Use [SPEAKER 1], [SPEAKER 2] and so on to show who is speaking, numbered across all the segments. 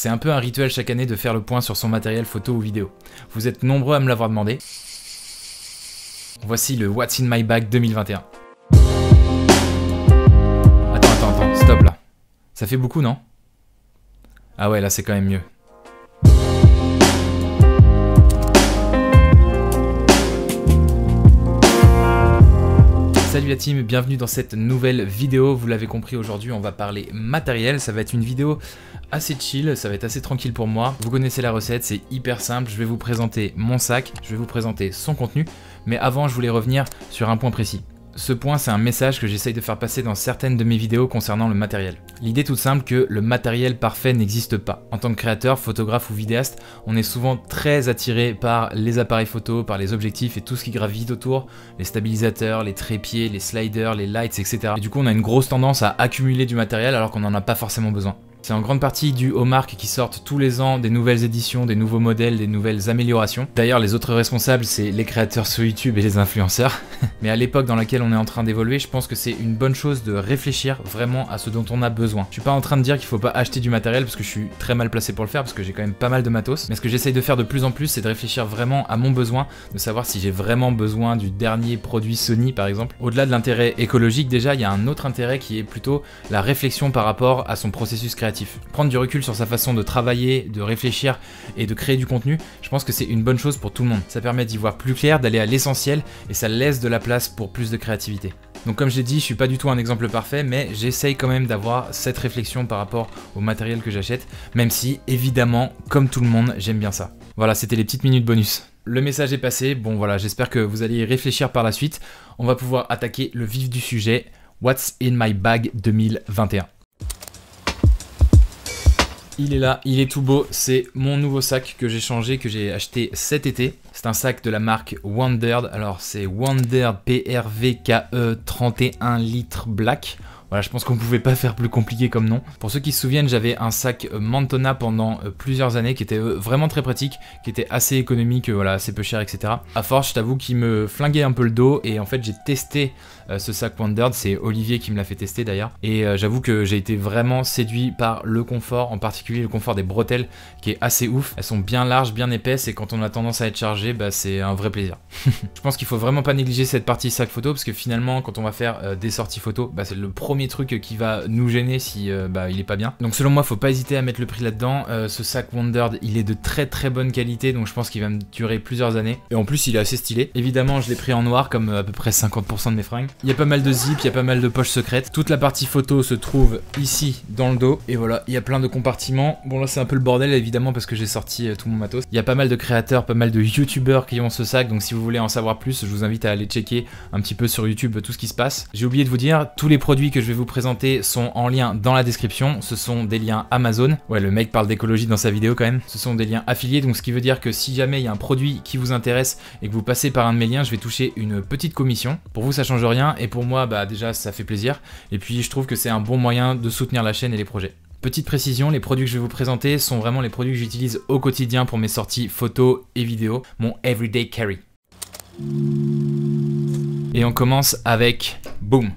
[SPEAKER 1] C'est un peu un rituel chaque année de faire le point sur son matériel photo ou vidéo. Vous êtes nombreux à me l'avoir demandé. Voici le What's in my bag 2021. Attends, stop là. Ça fait beaucoup, non? Ah ouais, là c'est quand même mieux. Salut la team, bienvenue dans cette nouvelle vidéo. Vous l'avez compris, aujourd'hui on va parler matériel. Ça va être une vidéo assez chill, ça va être assez tranquille pour moi. Vous connaissez la recette, c'est hyper simple. Je vais vous présenter mon sac, je vais vous présenter son contenu. Mais avant, je voulais revenir sur un point précis. Ce point, c'est un message que j'essaye de faire passer dans certaines de mes vidéos concernant le matériel. L'idée toute simple que le matériel parfait n'existe pas. En tant que créateur, photographe ou vidéaste, on est souvent très attiré par les appareils photo, par les objectifs et tout ce qui gravite autour, les stabilisateurs, les trépieds, les sliders, les lights, etc. Et du coup, on a une grosse tendance à accumuler du matériel alors qu'on n'en a pas forcément besoin. C'est en grande partie dû aux marques qui sortent tous les ans des nouvelles éditions, des nouveaux modèles, des nouvelles améliorations. D'ailleurs, les autres responsables, c'est les créateurs sur YouTube et les influenceurs. Mais à l'époque dans laquelle on est en train d'évoluer, je pense que c'est une bonne chose de réfléchir vraiment à ce dont on a besoin. Je suis pas en train de dire qu'il faut pas acheter du matériel parce que je suis très mal placé pour le faire, parce que j'ai quand même pas mal de matos. Mais ce que j'essaye de faire de plus en plus, c'est de réfléchir vraiment à mon besoin, de savoir si j'ai vraiment besoin du dernier produit Sony par exemple. Au-delà de l'intérêt écologique, déjà, il y a un autre intérêt qui est plutôt la réflexion par rapport à son processus créatif. Prendre du recul sur sa façon de travailler, de réfléchir et de créer du contenu, je pense que c'est une bonne chose pour tout le monde. Ça permet d'y voir plus clair, d'aller à l'essentiel et ça laisse de la place pour plus de créativité. Donc comme je l'ai dit, je suis pas du tout un exemple parfait, mais j'essaye quand même d'avoir cette réflexion par rapport au matériel que j'achète, même si évidemment, comme tout le monde, j'aime bien ça. Voilà, c'était les petites minutes bonus. Le message est passé, bon voilà, j'espère que vous allez y réfléchir par la suite. On va pouvoir attaquer le vif du sujet, What's in my bag 2021. Il est là, il est tout beau, c'est mon nouveau sac que j'ai changé, que j'ai acheté cet été. C'est un sac de la marque Wandered, alors c'est Wandered PRVKE 31 litres black. Voilà, je pense qu'on pouvait pas faire plus compliqué comme nom. Pour ceux qui se souviennent, j'avais un sac Mantona pendant plusieurs années qui était vraiment très pratique, qui était assez économique, voilà, assez peu cher, etc. À force, je t'avoue qu'il me flinguait un peu le dos et en fait j'ai testé ce sac Wandered, c'est Olivier qui me l'a fait tester d'ailleurs. Et j'avoue que j'ai été vraiment séduit par le confort, en particulier le confort des bretelles qui est assez ouf. Elles sont bien larges, bien épaisses et quand on a tendance à être chargé, bah, c'est un vrai plaisir. Je pense qu'il faut vraiment pas négliger cette partie sac photo parce que finalement quand on va faire des sorties photo, bah, c'est le premier truc qui va nous gêner si bah, il est pas bien. Donc selon moi, faut pas hésiter à mettre le prix là-dedans. Ce sac Wandered, il est de très très bonne qualité, donc je pense qu'il va me durer plusieurs années. Et en plus, il est assez stylé. Évidemment, je l'ai pris en noir comme à peu près 50% de mes fringues. Il y a pas mal de zip, il y a pas mal de poches secrètes. Toute la partie photo se trouve ici dans le dos. Et voilà, il y a plein de compartiments. Bon là, c'est un peu le bordel évidemment parce que j'ai sorti tout mon matos. Il y a pas mal de créateurs, pas mal de youtubeurs qui ont ce sac. Donc si vous voulez en savoir plus, je vous invite à aller checker un petit peu sur YouTube tout ce qui se passe. J'ai oublié de vous dire, tous les produits que je vais vous présenter sont en lien dans la description. Ce sont des liens Amazon. Ouais, le mec parle d'écologie dans sa vidéo quand même. Ce sont des liens affiliés, donc ce qui veut dire que si jamais il y a un produit qui vous intéresse et que vous passez par un de mes liens, je vais toucher une petite commission. Pour vous, ça change rien et pour moi, bah déjà, ça fait plaisir. Et puis, je trouve que c'est un bon moyen de soutenir la chaîne et les projets. Petite précision, les produits que je vais vous présenter sont vraiment les produits que j'utilise au quotidien pour mes sorties photos et vidéos. Mon everyday carry. Et on commence avec, boum,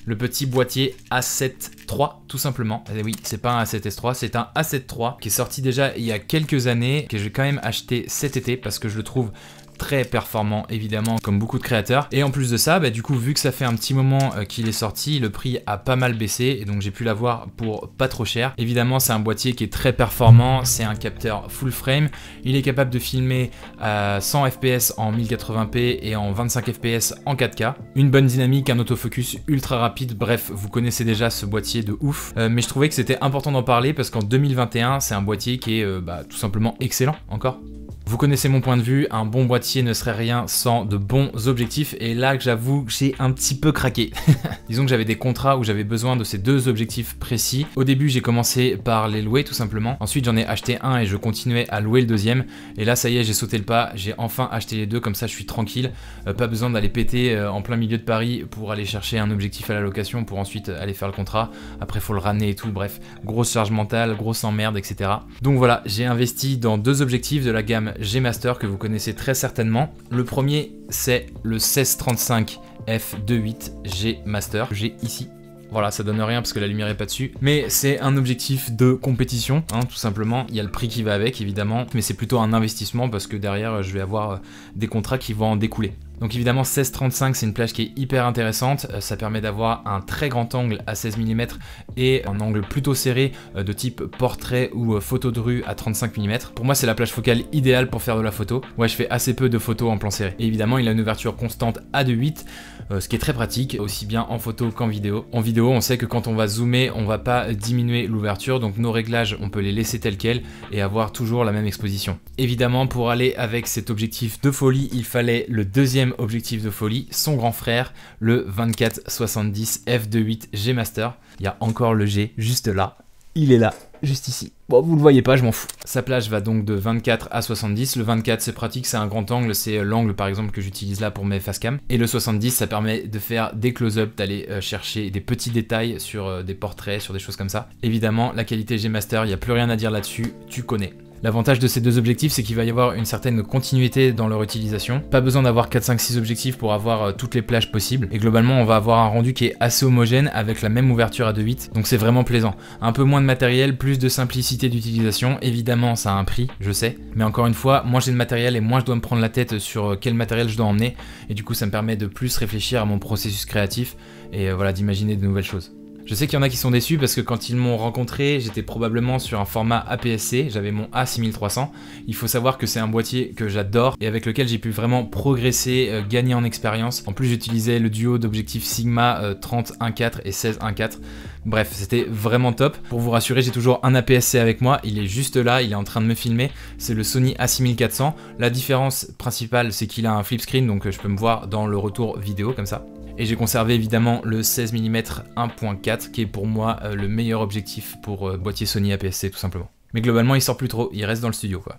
[SPEAKER 1] le petit boîtier A7 III tout simplement. Et oui, c'est pas un A7S III, c'est un A7 III qui est sorti déjà il y a quelques années, que j'ai quand même acheté cet été parce que je le trouve très performant évidemment comme beaucoup de créateurs. Et en plus de ça, bah, du coup vu que ça fait un petit moment qu'il est sorti, le prix a pas mal baissé et donc j'ai pu l'avoir pour pas trop cher. Évidemment c'est un boîtier qui est très performant, c'est un capteur full frame, il est capable de filmer à 100 fps en 1080p et en 25 fps en 4K. Une bonne dynamique, un autofocus ultra rapide, bref vous connaissez déjà ce boîtier de ouf. Mais je trouvais que c'était important d'en parler parce qu'en 2021 c'est un boîtier qui est tout simplement excellent encore. Vous connaissez mon point de vue, un bon boîtier ne serait rien sans de bons objectifs et là j'avoue que j'ai un petit peu craqué. Disons que j'avais des contrats où j'avais besoin de ces deux objectifs précis. Au début j'ai commencé par les louer tout simplement, ensuite j'en ai acheté un et je continuais à louer le deuxième et là ça y est j'ai sauté le pas, j'ai enfin acheté les deux, comme ça je suis tranquille, pas besoin d'aller péter en plein milieu de Paris pour aller chercher un objectif à la location pour ensuite aller faire le contrat, après faut le ramener et tout, bref, grosse charge mentale, grosse emmerde, etc. Donc voilà, j'ai investi dans deux objectifs de la gamme G-Master que vous connaissez très certainement. Le premier c'est le 1635 f2.8 G-Master, j'ai ici. Voilà, ça donne rien parce que la lumière est pas dessus. Mais c'est un objectif de compétition, hein, tout simplement. Il y a le prix qui va avec, évidemment. Mais c'est plutôt un investissement parce que derrière, je vais avoir des contrats qui vont en découler. Donc évidemment 16-35 c'est une plage qui est hyper intéressante, ça permet d'avoir un très grand angle à 16 mm et un angle plutôt serré de type portrait ou photo de rue à 35 mm. Pour moi c'est la plage focale idéale pour faire de la photo. Ouais, je fais assez peu de photos en plan serré. Et évidemment il a une ouverture constante à 2.8, ce qui est très pratique, aussi bien en photo qu'en vidéo. En vidéo on sait que quand on va zoomer on va pas diminuer l'ouverture, donc nos réglages on peut les laisser tels quels et avoir toujours la même exposition. Évidemment pour aller avec cet objectif de folie il fallait le deuxième objectif de folie, son grand frère, le 24-70 f2.8 G Master. Il y a encore le G juste là, il est là, juste ici. Bon, vous le voyez pas, je m'en fous. Sa plage va donc de 24 à 70. Le 24 c'est pratique, c'est un grand angle, c'est l'angle par exemple que j'utilise là pour mes facecam. Et le 70 ça permet de faire des close-up, d'aller chercher des petits détails sur des portraits, sur des choses comme ça. Évidemment la qualité G Master, il n'y a plus rien à dire là-dessus, tu connais. L'avantage de ces deux objectifs, c'est qu'il va y avoir une certaine continuité dans leur utilisation. Pas besoin d'avoir 4, 5, 6 objectifs pour avoir toutes les plages possibles. Et globalement, on va avoir un rendu qui est assez homogène avec la même ouverture à 2.8. Donc c'est vraiment plaisant. Un peu moins de matériel, plus de simplicité d'utilisation. Évidemment, ça a un prix, je sais. Mais encore une fois, moins j'ai de matériel et moins je dois me prendre la tête sur quel matériel je dois emmener. Et du coup, ça me permet de plus réfléchir à mon processus créatif et voilà, d'imaginer de nouvelles choses. Je sais qu'il y en a qui sont déçus parce que quand ils m'ont rencontré, j'étais probablement sur un format APS-C, j'avais mon A6300. Il faut savoir que c'est un boîtier que j'adore et avec lequel j'ai pu vraiment progresser, gagner en expérience. En plus, j'utilisais le duo d'objectifs Sigma 30-1.4 et 16-1.4. Bref, c'était vraiment top. Pour vous rassurer, j'ai toujours un APS-C avec moi, il est juste là, il est en train de me filmer. C'est le Sony A6400. La différence principale, c'est qu'il a un flip screen, donc je peux me voir dans le retour vidéo comme ça. Et j'ai conservé évidemment le 16 mm 1.4 qui est pour moi le meilleur objectif pour boîtier Sony APS-C tout simplement. Mais globalement il sort plus trop, il reste dans le studio quoi.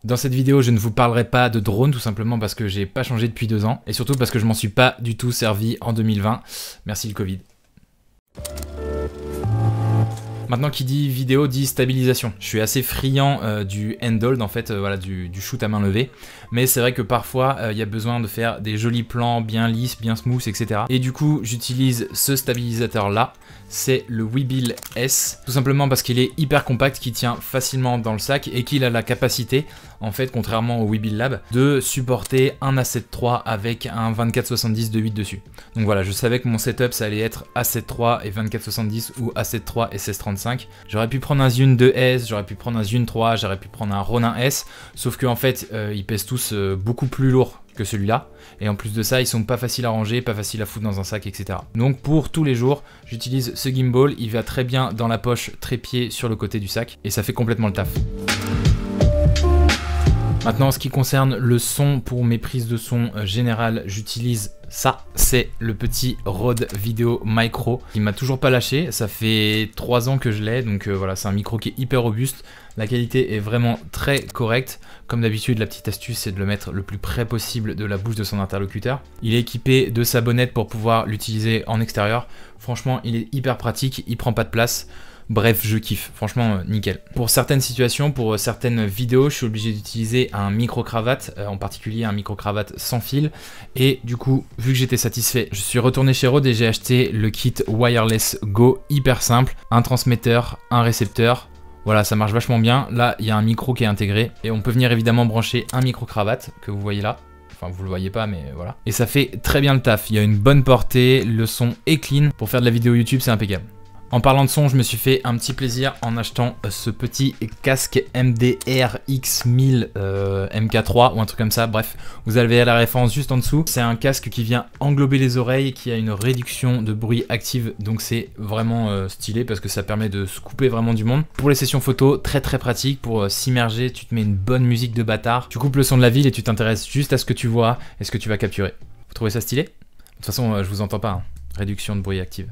[SPEAKER 1] Dans cette vidéo je ne vous parlerai pas de drone tout simplement parce que j'ai pas changé depuis 2 ans et surtout parce que je m'en suis pas du tout servi en 2020. Merci le Covid. Maintenant qui dit vidéo dit stabilisation. Je suis assez friand du handhold en fait, voilà, du shoot à main levée. Mais c'est vrai que parfois il y a besoin de faire des jolis plans bien lisses, bien smooth, etc. Et du coup j'utilise ce stabilisateur là. C'est le Weebill S, tout simplement parce qu'il est hyper compact, qu'il tient facilement dans le sac et qu'il a la capacité, en fait, contrairement au Weebill Lab, de supporter un A7 III avec un 24-70 2.8 dessus. Donc voilà, je savais que mon setup ça allait être A7 III et 24-70 ou A7 III et 16-35. J'aurais pu prendre un Zhiyun 2S, j'aurais pu prendre un Zhiyun 3, j'aurais pu prendre un Ronin S, sauf qu'en fait, ils pèsent tous beaucoup plus lourd que celui-là, et en plus de ça ils sont pas faciles à ranger, pas faciles à foutre dans un sac, etc. Donc pour tous les jours j'utilise ce gimbal, il va très bien dans la poche trépied sur le côté du sac et ça fait complètement le taf. Maintenant en ce qui concerne le son, pour mes prises de son générales j'utilise ça, c'est le petit Rode Video Micro qui m'a toujours pas lâché, ça fait 3 ans que je l'ai, donc voilà, c'est un micro qui est hyper robuste, la qualité est vraiment très correcte. Comme d'habitude, la petite astuce c'est de le mettre le plus près possible de la bouche de son interlocuteur. Il est équipé de sa bonnette pour pouvoir l'utiliser en extérieur, franchement il est hyper pratique, il prend pas de place. Bref, je kiffe, franchement nickel. Pour certaines situations, pour certaines vidéos, je suis obligé d'utiliser un micro-cravate, en particulier un micro-cravate sans fil. Et du coup, vu que j'étais satisfait, je suis retourné chez Rode et j'ai acheté le kit Wireless Go, hyper simple. Un transmetteur, un récepteur. Voilà, ça marche vachement bien. Là, il y a un micro qui est intégré et on peut venir évidemment brancher un micro-cravate que vous voyez là. Enfin, vous le voyez pas, mais voilà. Et ça fait très bien le taf. Il y a une bonne portée, le son est clean. Pour faire de la vidéo YouTube, c'est impeccable. En parlant de son, je me suis fait un petit plaisir en achetant ce petit casque MDR X1000 MK3 ou un truc comme ça. Bref, vous avez la référence juste en dessous. C'est un casque qui vient englober les oreilles, qui a une réduction de bruit active. Donc c'est vraiment stylé parce que ça permet de se couper vraiment du monde. Pour les sessions photo, très pratique. Pour s'immerger, tu te mets une bonne musique de bâtard. Tu coupes le son de la ville et tu t'intéresses juste à ce que tu vois et ce que tu vas capturer. Vous trouvez ça stylé? De toute façon, je vous entends pas. Hein. Réduction de bruit active.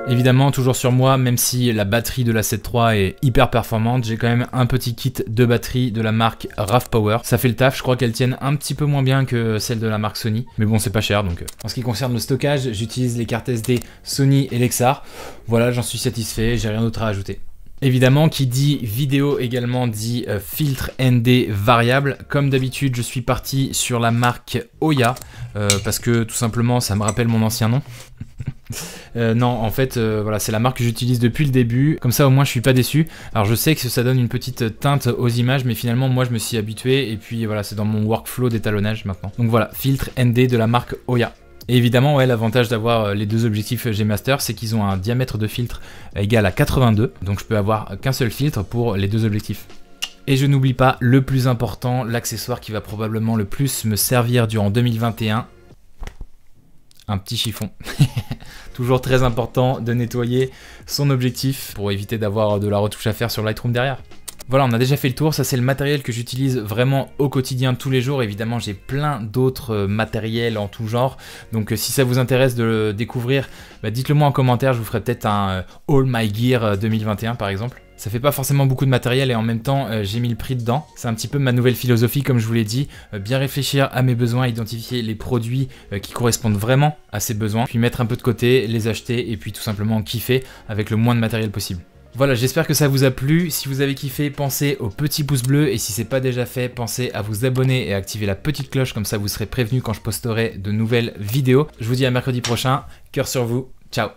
[SPEAKER 1] Évidemment, toujours sur moi, même si la batterie de la 7 III est hyper performante, j'ai quand même un petit kit de batterie de la marque RAV Power. Ça fait le taf, je crois qu'elles tiennent un petit peu moins bien que celle de la marque Sony, mais bon, c'est pas cher donc. En ce qui concerne le stockage, j'utilise les cartes SD Sony et Lexar. Voilà, j'en suis satisfait, j'ai rien d'autre à ajouter. Évidemment, qui dit vidéo également dit filtre ND variable. Comme d'habitude, je suis parti sur la marque Oya parce que tout simplement, ça me rappelle mon ancien nom. Non, en fait, voilà, c'est la marque que j'utilise depuis le début. Comme ça, au moins, je suis pas déçu. Alors, je sais que ça donne une petite teinte aux images, mais finalement, moi, je me suis habitué. Et puis, voilà, c'est dans mon workflow d'étalonnage maintenant. Donc voilà, filtre ND de la marque Oya. Et évidemment, ouais, l'avantage d'avoir les deux objectifs G Master, c'est qu'ils ont un diamètre de filtre égal à 82. Donc, je peux avoir qu'un seul filtre pour les deux objectifs. Et je n'oublie pas le plus important, l'accessoire qui va probablement le plus me servir durant 2021. Un petit chiffon. Toujours très important de nettoyer son objectif pour éviter d'avoir de la retouche à faire sur Lightroom derrière. Voilà, on a déjà fait le tour, ça c'est le matériel que j'utilise vraiment au quotidien tous les jours. Évidemment, j'ai plein d'autres matériels en tout genre. Donc si ça vous intéresse de le découvrir, bah, dites-le moi en commentaire, je vous ferai peut-être un All My Gear 2021 par exemple. Ça fait pas forcément beaucoup de matériel et en même temps j'ai mis le prix dedans. C'est un petit peu ma nouvelle philosophie comme je vous l'ai dit. Bien réfléchir à mes besoins, identifier les produits qui correspondent vraiment à ces besoins. Puis mettre un peu de côté, les acheter et puis tout simplement kiffer avec le moins de matériel possible. Voilà, j'espère que ça vous a plu. Si vous avez kiffé, pensez au petit pouce bleu. Et si c'est pas déjà fait, pensez à vous abonner et à activer la petite cloche. Comme ça, vous serez prévenu quand je posterai de nouvelles vidéos. Je vous dis à mercredi prochain. Cœur sur vous. Ciao.